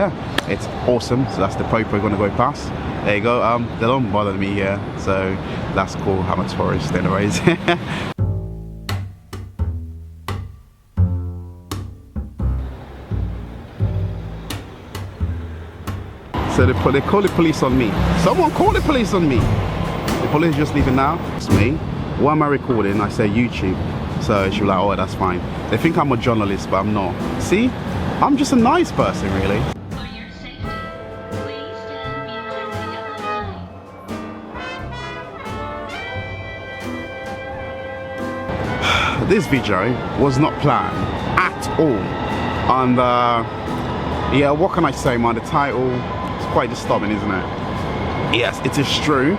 Yeah, it's awesome. So that's the Pope we're going to go past. There you go. They don't bother me here, so that's cool. I'm a tourist anyways. So they call the police on me. Someone call the police on me. The police just leaving now. It's me. Why am I recording? I say YouTube. So she's like, oh, that's fine. They think I'm a journalist, but I'm not. See? I'm just a nice person, really. For your safety, please stand behind the yellow line. This video was not planned at all. And yeah, what can I say, man? The title is quite disturbing, isn't it? Yes, it is true.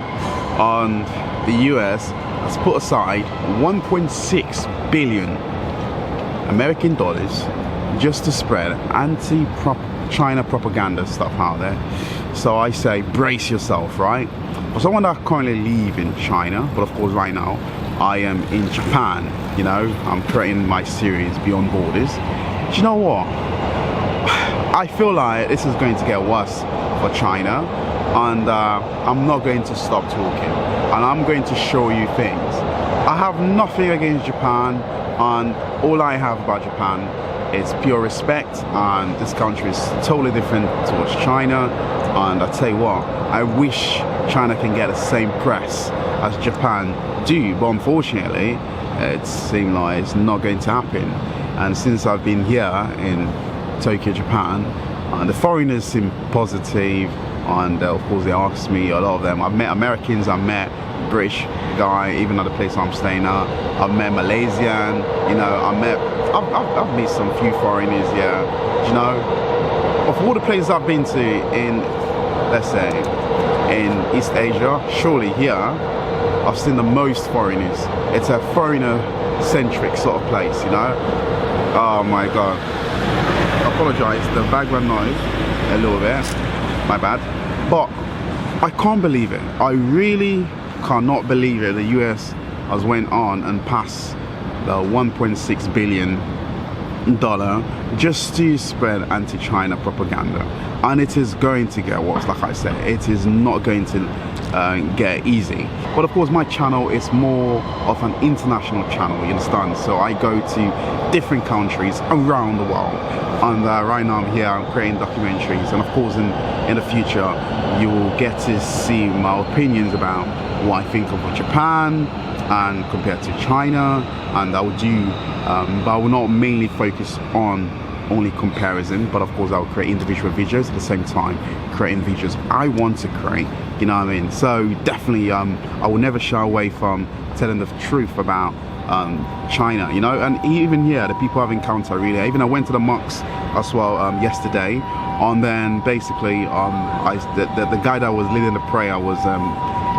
And the US has put aside 1.6 billion American dollars just to spread anti-China propaganda stuff out there. So I say brace yourself, right? For someone that currently live in China, but of course right now I am in Japan, you know, I'm creating my series Beyond Borders. Do you know what? I feel like this is going to get worse for China, and I'm not going to stop talking, and I'm going to show you things. I have nothing against Japan, and all I have about Japan is pure respect, and this country is totally different towards China. And I tell you what, I wish China can get the same press as Japan do, but unfortunately it seems like it's not going to happen. And since I've been here in Tokyo, Japan, the foreigners seem positive, and of course they asked me, a lot of them. I've met Americans, I've met British guy, even at the place I'm staying at. I've met Malaysian, you know, I've met some few foreigners, yeah. You know, of all the places I've been to in, let's say, in East Asia, surely here I've seen the most foreigners. It's a foreigner-centric sort of place, you know. Oh my God. I apologize, the background noise a little bit, my bad. But I can't believe it. I really cannot believe it. The US has went on and passed the $1.6 billion just to spread anti-China propaganda, and it is going to get worse. Like I said, it is not going to get easy. But of course my channel is more of an international channel, you understand? So I go to different countries around the world, and right now I'm here, I'm creating documentaries, and of course in the future you will get to see my opinions about what I think of Japan and compared to China, and I will do but I will not mainly focus on only comparison, but of course I will create individual videos at the same time creating videos I want to create, you know what I mean? So definitely I will never shy away from telling the truth about China, you know. And even here, the people I've encountered, really, even I went to the mosque as well yesterday, and then basically the guy that was leading the prayer was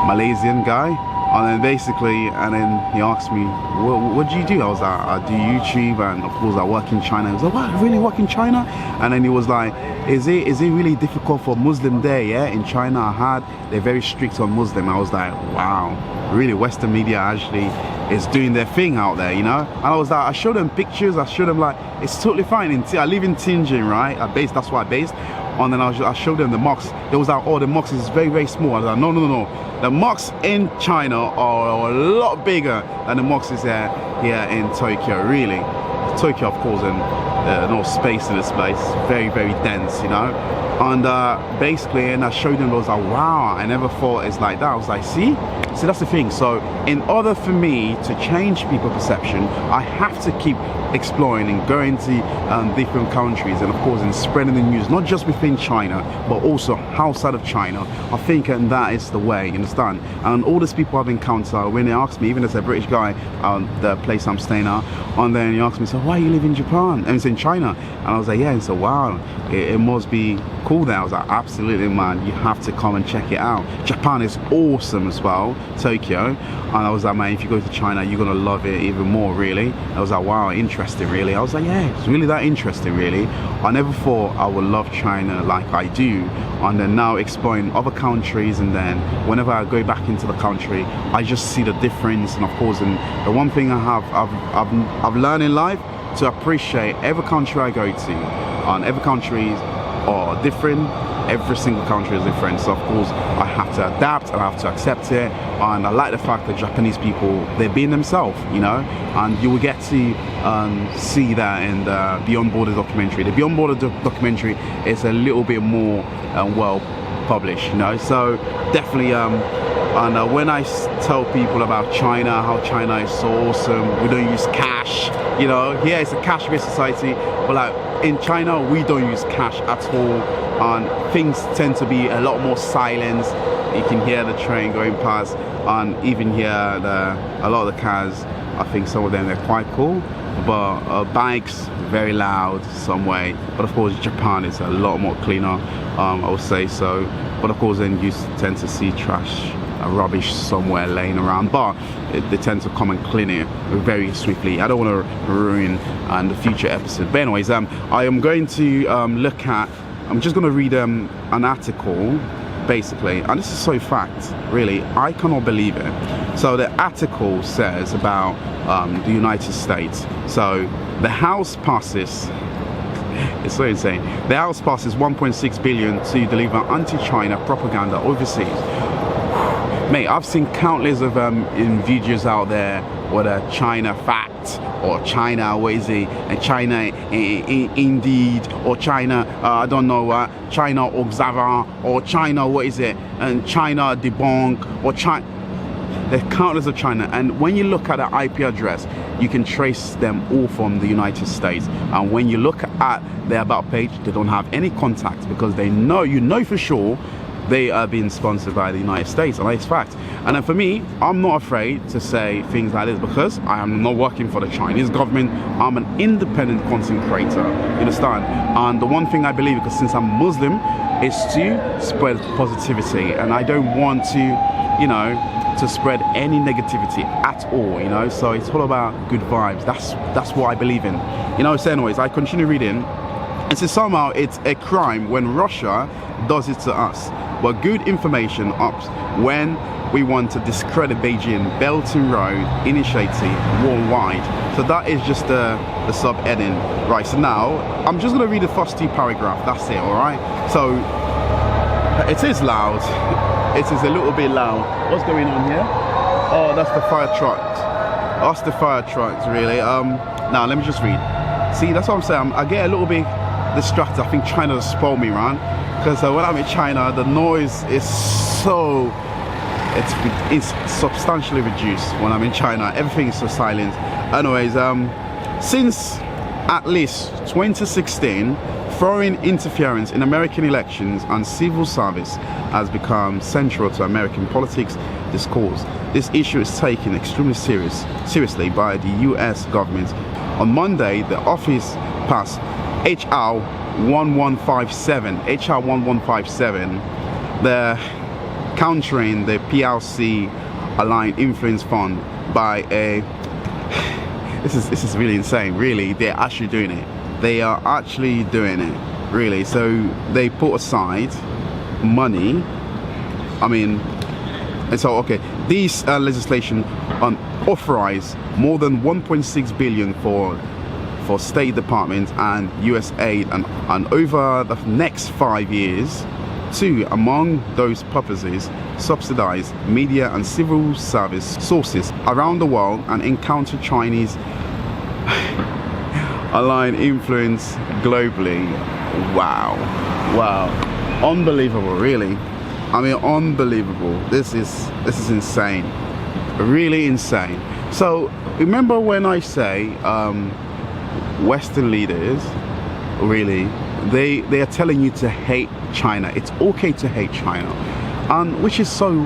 Malaysian guy. And then basically, and then he asked me, what do you do? I was like, I do YouTube, and of course I work in China. He was like, what, really work in China? And then he was like, is it really difficult for Muslim there? Yeah, in China I heard they're very strict on Muslim. I was like, wow, really, Western media actually is doing their thing out there, you know? And I was like, I showed them pictures, I showed them like, it's totally fine. I live in Tianjin, right? That's where I based. And then I showed them the mosques. They was like, oh, the mosque is very, very small. I was like, no. The mosques in China are a lot bigger than the mosques here in Tokyo, really. Tokyo, of course, and no space in this place, very, very dense, you know. And basically, and I showed them, I was like, wow, I never thought it's like that. I was like, see, that's the thing. So in order for me to change people's perception, I have to keep exploring and going to different countries, and of course in spreading the news, not just within China but also outside of China. I think and that is the way, you understand? And all these people I've encountered, when they ask me, even as a British guy, the place I'm staying at, and then he asked me, so why you live in Japan? And it's in China. And I was like, yeah. And so wow, it must be cool there. I was like, absolutely, man, you have to come and check it out. Japan is awesome as well, Tokyo. And I was like, man, if you go to China, you're gonna love it even more, really. I was like, wow, interesting, really. I was like, yeah, it's really that interesting, really. I never thought I would love China like I do. And then now exploring other countries, and then whenever I go back into the country, I just see the difference. And of course, and the one thing I've learned in life, to appreciate every country I go to, and every country are different. Every single country is different, so of course I have to adapt and I have to accept it. And I like the fact that Japanese people, they're being themselves, you know, and you will get to see that in the Beyond Borders documentary. The Beyond Borders documentary is a little bit more well published, you know, so definitely and when I tell people about China, how China is so awesome, we don't use cash, you know, here it's a cash-based society, but like in China we don't use cash at all, and things tend to be a lot more silent. You can hear the train going past, and even hear a lot of the cars. I think some of them are quite cool, but bikes very loud some way. But of course Japan is a lot more cleaner, I would say so. But of course then you tend to see trash, rubbish somewhere laying around, but they tend to come and clean it very swiftly. I don't want to ruin the future episode, but anyways, I am going to look at, I'm just going to read an article basically, and this is so fact, really, I cannot believe it. So the article says about the United States. So the House passes, it's so insane, the House passes 1.6 billion to deliver anti-China propaganda overseas. Mate, I've seen countless of in videos out there, whether China fact or China, what is it, and China indeed, or China, I don't know what, China observer, or China, what is it, and China debunk, or China. There's countless of China, and when you look at the IP address, you can trace them all from the United States. And when you look at their about page, they don't have any contacts, because they know, you know for sure, they are being sponsored by the United States, and that's fact. And then for me, I'm not afraid to say things like this, because I am not working for the Chinese government. I'm an independent content creator, you understand? And the one thing I believe, because since I'm Muslim, is to spread positivity, and I don't want to, you know, to spread any negativity at all, you know. So it's all about good vibes. That's what I believe in, you know. So anyways, I continue reading. And so somehow it's a crime when Russia does it to us, but good information ups when we want to discredit Beijing Belt and Road Initiative worldwide. So that is just the subheading, right? So now I'm just gonna read the first two paragraphs. That's it, all right? So it is loud. It is a little bit loud. What's going on here? Oh, that's the fire trucks. That's the fire trucks, really. Now let me just read. See, that's what I'm saying. I get a little bit distracted. I think China has spoiled me, man. Because when I'm in China, the noise is so, it's substantially reduced when I'm in China. Everything is so silent. Anyways, since at least 2016, foreign interference in American elections and civil service has become central to American politics discourse. This issue is taken extremely seriously by the US government. On Monday, the office passed HR 1157, the countering the PLC aligned influence fund by a, this is really insane, really. They're actually doing it. They are actually doing it, really. So they put aside money, I mean, and so okay, these legislation authorize more than 1.6 billion for State Department and US aid, and over the next 5 years to, among those purposes, subsidize media and civil service sources around the world and encounter Chinese aligned influence globally. Wow, unbelievable, really. I mean, unbelievable. This is insane, really insane. So remember when I say Western leaders, really, they are telling you to hate China. It's okay to hate China, and which is so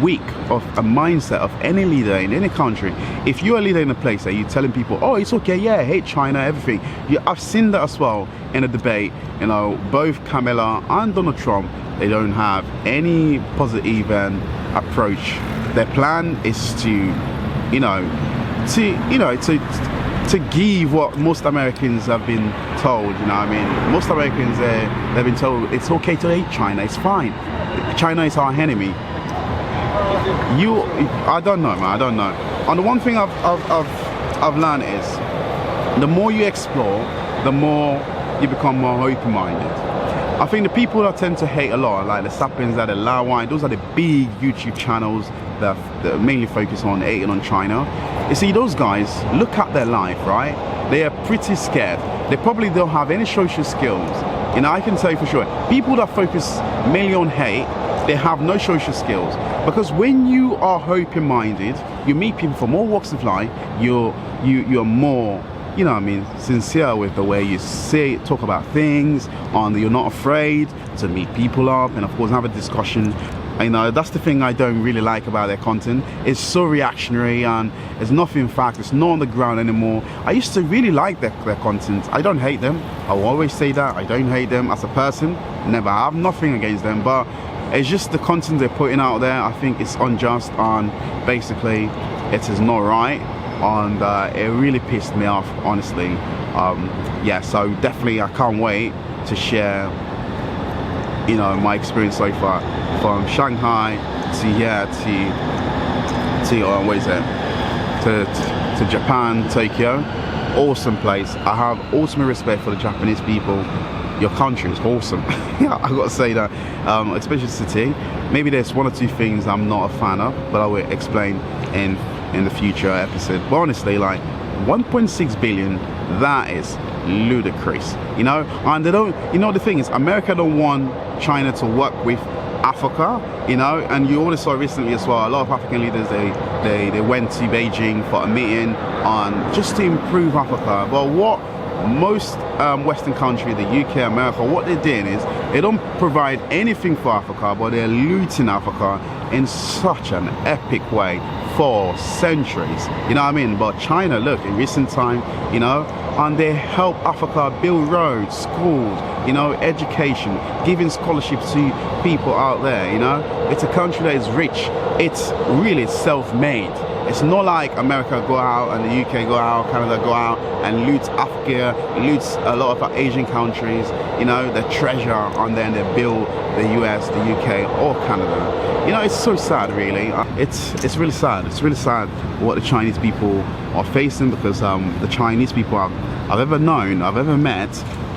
weak of a mindset of any leader in any country. If you're a leader in a place that you're telling people, oh, it's okay, yeah, hate China, everything. I've seen that as well in a debate. You know, both Kamala and Donald Trump, they don't have any positive approach. Their plan is to give what most Americans have been told, you know what I mean? Most Americans, they've been told it's okay to hate China, it's fine. China is our enemy. I don't know, man, I don't know. And the one thing I've learned is, the more you explore, the more you become more open-minded. I think the people that tend to hate a lot, like the Sapiens, the Lawine, those are the big YouTube channels that mainly focus on hating on China. You see, those guys, look at their life, right? They are pretty scared. They probably don't have any social skills. You know, I can tell you for sure, people that focus mainly on hate, they have no social skills. Because when you are open-minded, you meet people from all walks of life, you're more, you know what I mean, sincere with the way you talk about things, and you're not afraid to meet people up and of course have a discussion. You know, that's the thing I don't really like about their content. It's so reactionary and it's nothing fact, it's not on the ground anymore. I used to really like their content. I don't hate them. I will always say that. I don't hate them as a person. Never. I have nothing against them, but it's just the content they're putting out there. I think it's unjust and basically it is not right. And it really pissed me off, honestly. Yeah, so definitely I can't wait to share, you know, my experience so far from Shanghai to here to what is it, to Japan, Tokyo. Awesome place. I have ultimate respect for the Japanese people. Your country is awesome. Yeah, I gotta say that, especially the city. Maybe there's one or two things I'm not a fan of, but I will explain in the future episode. But honestly, like 1.6 billion, that is ludicrous, you know. And they don't, you know, the thing is, America don't want China to work with Africa, you know. And you already saw recently as well, a lot of African leaders, they went to Beijing for a meeting on just to improve Africa. But what most Western countries, the UK, America, what they're doing is they don't provide anything for Africa, but they're looting Africa in such an epic way for centuries, you know what I mean? But China, look, in recent time, you know, and they help Africa build roads, schools, you know, education, giving scholarships to people out there, you know. It's a country that is rich. It's really self-made. It's not like America go out and the UK go out, Canada go out and loot Africa, loots a lot of our Asian countries, you know, the treasure, and then they build the US, the UK, or Canada. You know, it's so sad, really. It's really sad. It's really sad what the Chinese people are facing, because the Chinese people I've ever known, I've ever met,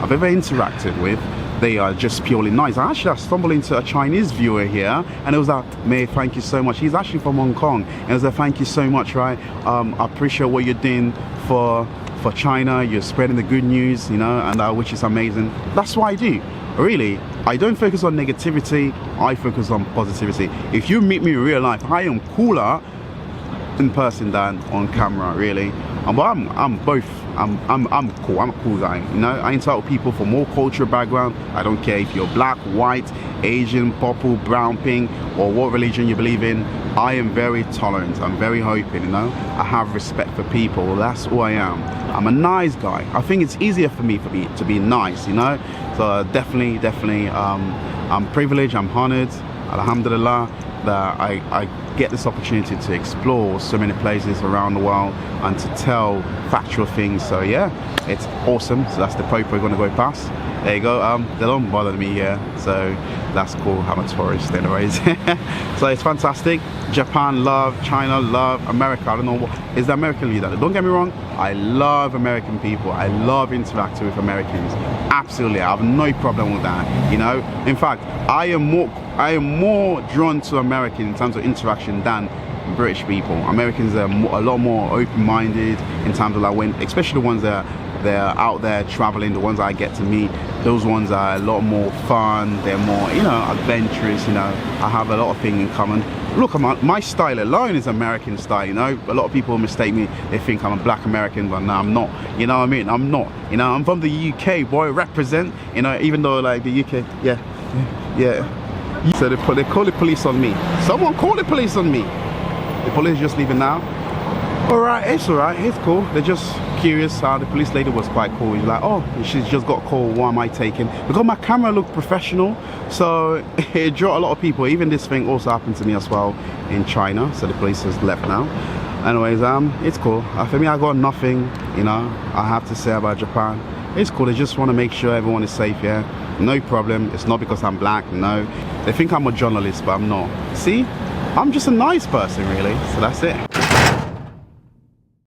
I've ever interacted with, they are just purely nice. I stumbled into a Chinese viewer here, and it was like, May, thank you so much. He's actually from Hong Kong, and it was like, thank you so much, right? I appreciate what you're doing for China. You're spreading the good news, you know, and which is amazing. That's what I do. Really, I don't focus on negativity, I focus on positivity. If you meet me in real life, I am cooler in person than on camera, really. But I'm both. I'm cool. I'm a cool guy, you know. I interact with people from all cultural background. I don't care if you're black, white, Asian, purple, brown, pink, or what religion you believe in. I am very tolerant. I'm very open, you know. I have respect for people. That's who I am. I'm a nice guy. I think it's easier for me to be nice, you know. So definitely, I'm privileged. I'm honored. Alhamdulillah, that I get this opportunity to explore so many places around the world and to tell factual things. So yeah, it's awesome. So that's the Pope we're going to go past. There you go. They don't bother me here, so that's cool. I'm a tourist anyways. So it's fantastic. Japan love, China love, America, I don't know what is the American leader. Don't get me wrong, I love American people. I love interacting with Americans. Absolutely, I have no problem with that, you know. In fact, I am more drawn to American in terms of interaction than British people. Americans are a lot more open-minded in terms of, like, when, especially the ones that they're out there traveling, the ones I get to meet, those ones are a lot more fun. They're more, you know, adventurous, you know. I have a lot of things in common. Look, my style alone is American style, you know. A lot of people mistake me. They think I'm a black American, but no, I'm not. You know what I mean? I'm not. You know, I'm from the UK, boy, represent, you know, even though, like, the UK, yeah. So they call the police on me. Someone call the police on me. The police just leaving now. Alright, it's alright, it's cool. They're just curious. The police lady was quite cool. She's like, oh, she's just got called, what am I taking? Because my camera looked professional, so it drew a lot of people. Even this thing also happened to me as well in China, so the police has left now. Anyways, it's cool. For me, I got nothing, you know, I have to say about Japan. It's cool. They just want to make sure everyone is safe here. No problem. It's not because I'm black, no. They think I'm a journalist, but I'm not. See, I'm just a nice person, really. So that's it.